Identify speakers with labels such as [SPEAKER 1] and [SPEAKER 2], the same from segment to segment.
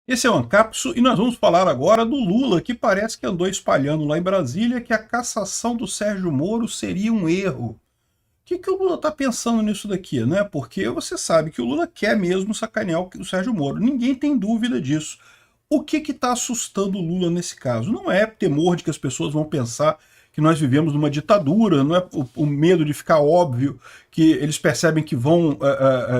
[SPEAKER 1] Esse é o Ancapso e nós vamos falar agora do Lula, que parece que andou espalhando lá em Brasília que a cassação do Sérgio Moro seria um erro. O que o Lula está pensando nisso daqui, né? Porque você sabe que o Lula quer mesmo sacanear o Sérgio Moro. Ninguém tem dúvida disso. O que está assustando o Lula nesse caso? Não é temor de que as pessoas vão pensar que nós vivemos numa ditadura, não é o medo de ficar óbvio que eles percebem que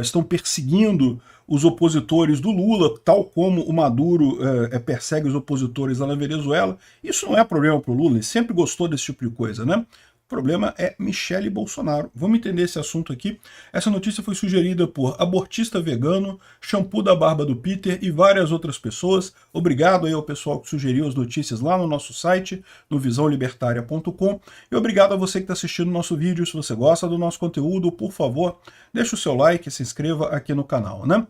[SPEAKER 1] estão perseguindo os opositores do Lula, tal como o Maduro persegue os opositores lá na Venezuela. Isso não é problema para o Lula, ele sempre gostou desse tipo de coisa, né? O problema é Michele Bolsonaro. Vamos entender esse assunto aqui. Essa notícia foi sugerida por Abortista Vegano, Shampoo da Barba do Peter e várias outras pessoas. Obrigado aí ao pessoal que sugeriu as notícias lá no nosso site, no visãolibertaria.com. E obrigado a você que está assistindo o nosso vídeo. Se você gosta do nosso conteúdo, por favor, deixe o seu like e se inscreva aqui no canal, né?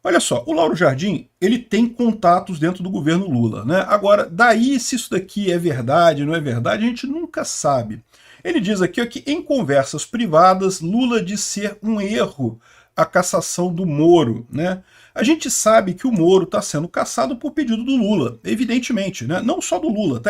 [SPEAKER 1] Olha só, o Lauro Jardim, ele tem contatos dentro do governo Lula, né? Agora, daí se isso daqui é verdade, não é verdade, a gente nunca sabe. Ele diz aqui ó, que em conversas privadas, Lula diz ser um erro a cassação do Moro, né? A gente sabe que o Moro está sendo cassado por pedido do Lula, evidentemente, né? Não só do Lula, tá?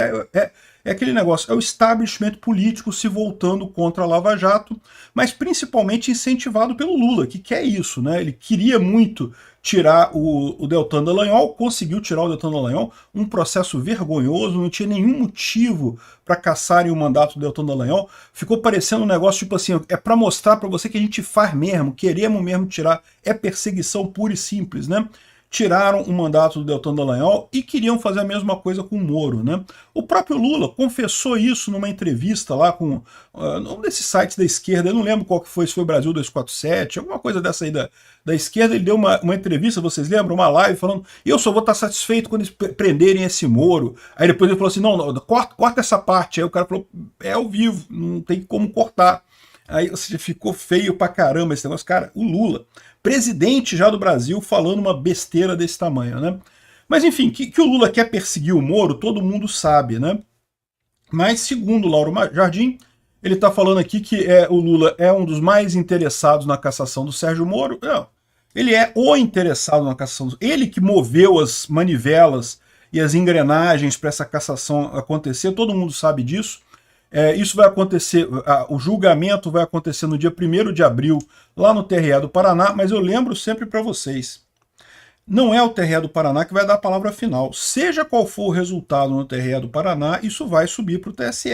[SPEAKER 1] É aquele negócio, é o establishment político se voltando contra a Lava Jato, mas principalmente incentivado pelo Lula, que quer isso, né? Ele queria muito tirar o Deltan Dallagnol, conseguiu tirar o Deltan Dallagnol, um processo vergonhoso, não tinha nenhum motivo para caçarem o mandato do Deltan Dallagnol, ficou parecendo um negócio tipo assim, é para mostrar para você que a gente faz mesmo, queremos mesmo tirar, é perseguição pura e simples, né? Tiraram o mandato do Deltan Dallagnol e queriam fazer a mesma coisa com o Moro, né? O próprio Lula confessou isso numa entrevista lá com um desses sites da esquerda, eu não lembro qual que foi, se foi o Brasil 247, alguma coisa dessa aí da esquerda, ele deu uma entrevista, vocês lembram? Uma live falando, eu só vou estar satisfeito quando eles prenderem esse Moro. Aí depois ele falou assim, não, corta essa parte. Aí o cara falou, é ao vivo, não tem como cortar. Aí você ficou feio pra caramba esse negócio. Cara, o Lula, presidente já do Brasil, falando uma besteira desse tamanho, né? Mas enfim, que o Lula quer perseguir o Moro, todo mundo sabe, né? Mas segundo o Lauro Jardim, ele está falando aqui que o Lula é um dos mais interessados na cassação do Sérgio Moro. Não, ele é o interessado na cassação. Ele que moveu as manivelas e as engrenagens para essa cassação acontecer, todo mundo sabe disso. Isso vai acontecer, o julgamento vai acontecer no dia 1º de abril, lá no TRE do Paraná, mas eu lembro sempre para vocês, não é o TRE do Paraná que vai dar a palavra final. Seja qual for o resultado no TRE do Paraná, isso vai subir para o TSE.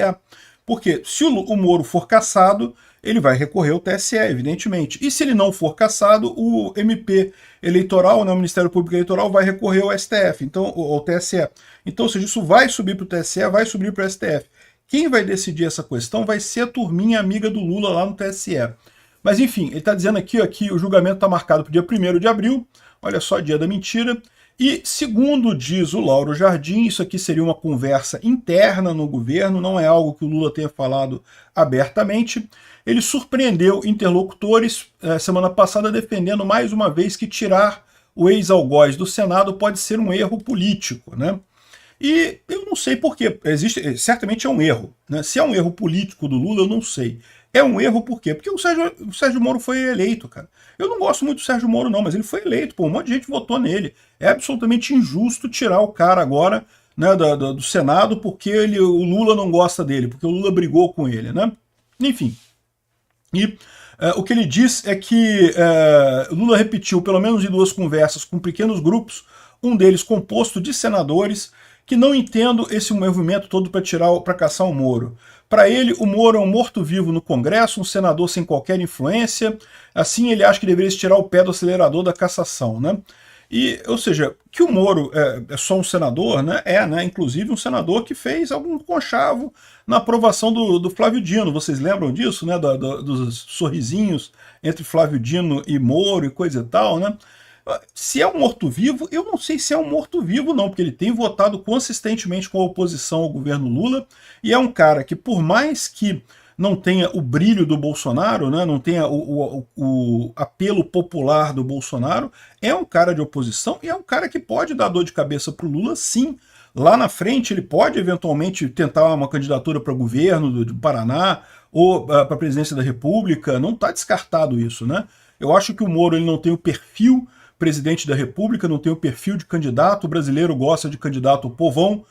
[SPEAKER 1] Porque se o Moro for cassado, ele vai recorrer ao TSE, evidentemente. E se ele não for cassado, o MP eleitoral, né, o Ministério Público Eleitoral, vai recorrer ao STF, então, ao TSE. Então, ou seja, isso vai subir para o TSE, vai subir para o STF. Quem vai decidir essa questão vai ser a turminha amiga do Lula lá no TSE. Mas enfim, ele está dizendo aqui ó, que o julgamento está marcado para o dia 1º de abril, olha só, dia da mentira, e segundo diz o Lauro Jardim, isso aqui seria uma conversa interna no governo, não é algo que o Lula tenha falado abertamente. Ele surpreendeu interlocutores semana passada defendendo mais uma vez que tirar o ex-algoz do Senado pode ser um erro político, né? E eu não sei porquê, certamente é um erro, né? Se é um erro político do Lula, eu não sei. É um erro por quê? Porque o Sérgio Moro foi eleito, cara. Eu não gosto muito do Sérgio Moro, não, mas ele foi eleito, pô, um monte de gente votou nele. É absolutamente injusto tirar o cara agora, né, do Senado porque o Lula não gosta dele, porque o Lula brigou com ele, né? Enfim. E o que ele diz é que Lula repetiu, pelo menos em 2 conversas com pequenos grupos, um deles composto de senadores, que não entendo esse movimento todo para caçar o Moro. Para ele, o Moro é um morto-vivo no Congresso, um senador sem qualquer influência, assim ele acha que deveria se tirar o pé do acelerador da cassação, né? E, ou seja, que o Moro é só um senador, né? Né? Inclusive um senador que fez algum conchavo na aprovação do Flávio Dino. Vocês lembram disso, né? Dos sorrisinhos entre Flávio Dino e Moro e coisa e tal, né? Se é um morto-vivo, eu não sei se é um morto-vivo não, porque ele tem votado consistentemente com a oposição ao governo Lula, e é um cara que, por mais que não tenha o brilho do Bolsonaro, né, não tenha o apelo popular do Bolsonaro, é um cara de oposição e é um cara que pode dar dor de cabeça para o Lula, sim. Lá na frente ele pode eventualmente tentar uma candidatura para governo do Paraná ou para a presidência da República, não está descartado isso, né? Eu acho que o Moro ele não tem o perfil presidente da República, não tem o perfil de candidato, o brasileiro gosta de candidato povão,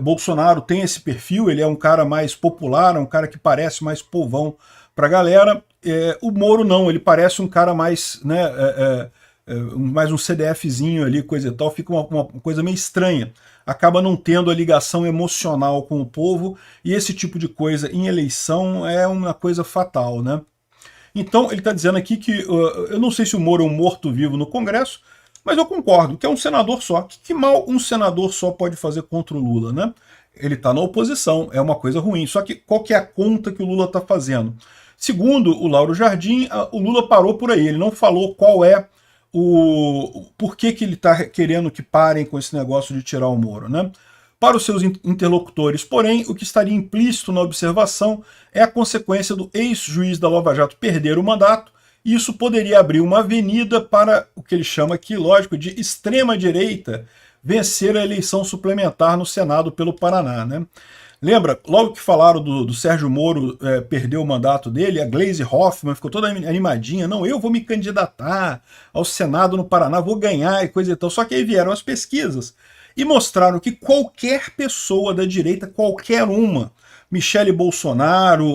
[SPEAKER 1] Bolsonaro tem esse perfil, ele é um cara mais popular, é um cara que parece mais povão para a galera. O Moro não, ele parece um cara mais, né, mais um CDFzinho ali, coisa e tal, fica uma coisa meio estranha. Acaba não tendo a ligação emocional com o povo, e esse tipo de coisa em eleição é uma coisa fatal, né? Então ele está dizendo aqui que, eu não sei se o Moro é um morto-vivo no Congresso, mas eu concordo, que é um senador só. Que mal um senador só pode fazer contra o Lula, né? Ele está na oposição, é uma coisa ruim. Só que qual que é a conta que o Lula está fazendo? Segundo o Lauro Jardim, o Lula parou por aí, ele não falou qual é por que ele está querendo que parem com esse negócio de tirar o Moro, né? Para os seus interlocutores, porém, o que estaria implícito na observação é a consequência do ex-juiz da Lava Jato perder o mandato, e isso poderia abrir uma avenida para o que ele chama aqui, lógico, de extrema-direita vencer a eleição suplementar no Senado pelo Paraná, né? Lembra, logo que falaram do Sérgio Moro perder o mandato dele, a Gleisi Hoffmann ficou toda animadinha, não, eu vou me candidatar ao Senado no Paraná, vou ganhar e coisa e tal. Só que aí vieram as pesquisas e mostraram que qualquer pessoa da direita, qualquer uma, Michele Bolsonaro,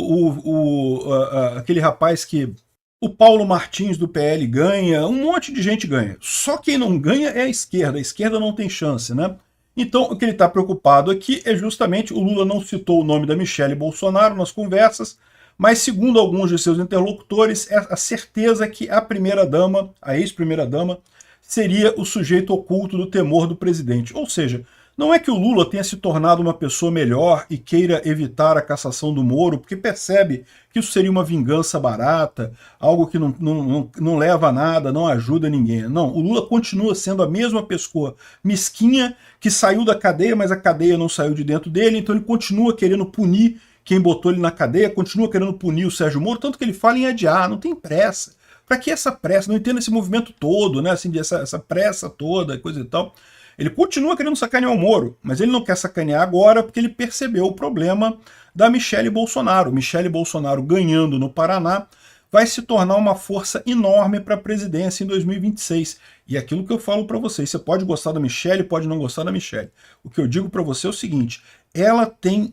[SPEAKER 1] aquele rapaz que... o Paulo Martins do PL ganha, um monte de gente ganha. Só quem não ganha é a esquerda não tem chance, né? Então, o que ele está preocupado aqui é justamente, o Lula não citou o nome da Michele Bolsonaro nas conversas, mas segundo alguns de seus interlocutores, é a certeza que a primeira-dama, a ex-primeira-dama, seria o sujeito oculto do temor do presidente. Ou seja, não é que o Lula tenha se tornado uma pessoa melhor e queira evitar a cassação do Moro, porque percebe que isso seria uma vingança barata, algo que não leva a nada, não ajuda ninguém. Não, o Lula continua sendo a mesma pessoa mesquinha que saiu da cadeia, mas a cadeia não saiu de dentro dele, então ele continua querendo punir quem botou ele na cadeia, continua querendo punir o Sérgio Moro, tanto que ele fala em adiar, não tem pressa. Para que essa pressa? Não entendo esse movimento todo, né? Assim, essa pressa toda, coisa e tal. Ele continua querendo sacanear o Moro, mas ele não quer sacanear agora porque ele percebeu o problema da Michele Bolsonaro. Michele Bolsonaro ganhando no Paraná vai se tornar uma força enorme para a presidência em 2026. E aquilo que eu falo para vocês, você pode gostar da Michele, pode não gostar da Michele. O que eu digo para você é o seguinte, ela tem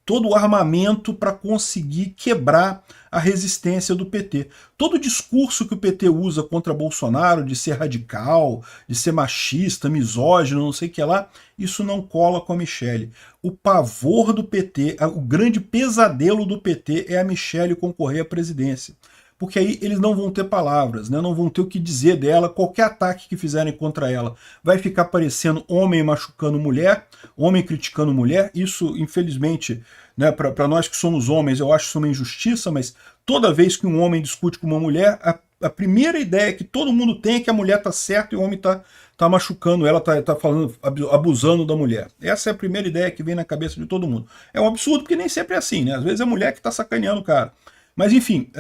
[SPEAKER 1] todo o armamento para conseguir quebrar a resistência do PT. Todo o discurso que o PT usa contra Bolsonaro, de ser radical, de ser machista, misógino, não sei o que lá, isso não cola com a Michele. O pavor do PT, o grande pesadelo do PT é a Michele concorrer à presidência. Porque aí eles não vão ter palavras, né? Não vão ter o que dizer dela, qualquer ataque que fizerem contra ela vai ficar parecendo homem machucando mulher, homem criticando mulher. Isso, infelizmente, né, para nós que somos homens, eu acho isso uma injustiça, mas toda vez que um homem discute com uma mulher, a primeira ideia que todo mundo tem é que a mulher está certa e o homem está machucando ela, está falando, abusando da mulher. Essa é a primeira ideia que vem na cabeça de todo mundo. É um absurdo, porque nem sempre é assim, né? Às vezes é a mulher que está sacaneando o cara. Mas, enfim,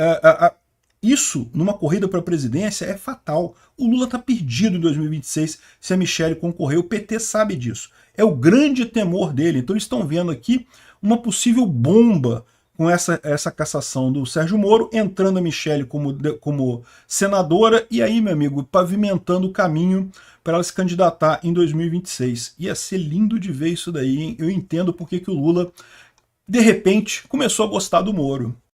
[SPEAKER 1] isso, numa corrida para a presidência, é fatal. O Lula está perdido em 2026 se a Michele concorrer. O PT sabe disso. É o grande temor dele. Então eles estão vendo aqui uma possível bomba com essa cassação do Sérgio Moro, entrando a Michele como senadora, e aí, meu amigo, pavimentando o caminho para ela se candidatar em 2026. Ia ser lindo de ver isso daí, hein? Eu entendo porque que o Lula, de repente, começou a gostar do Moro.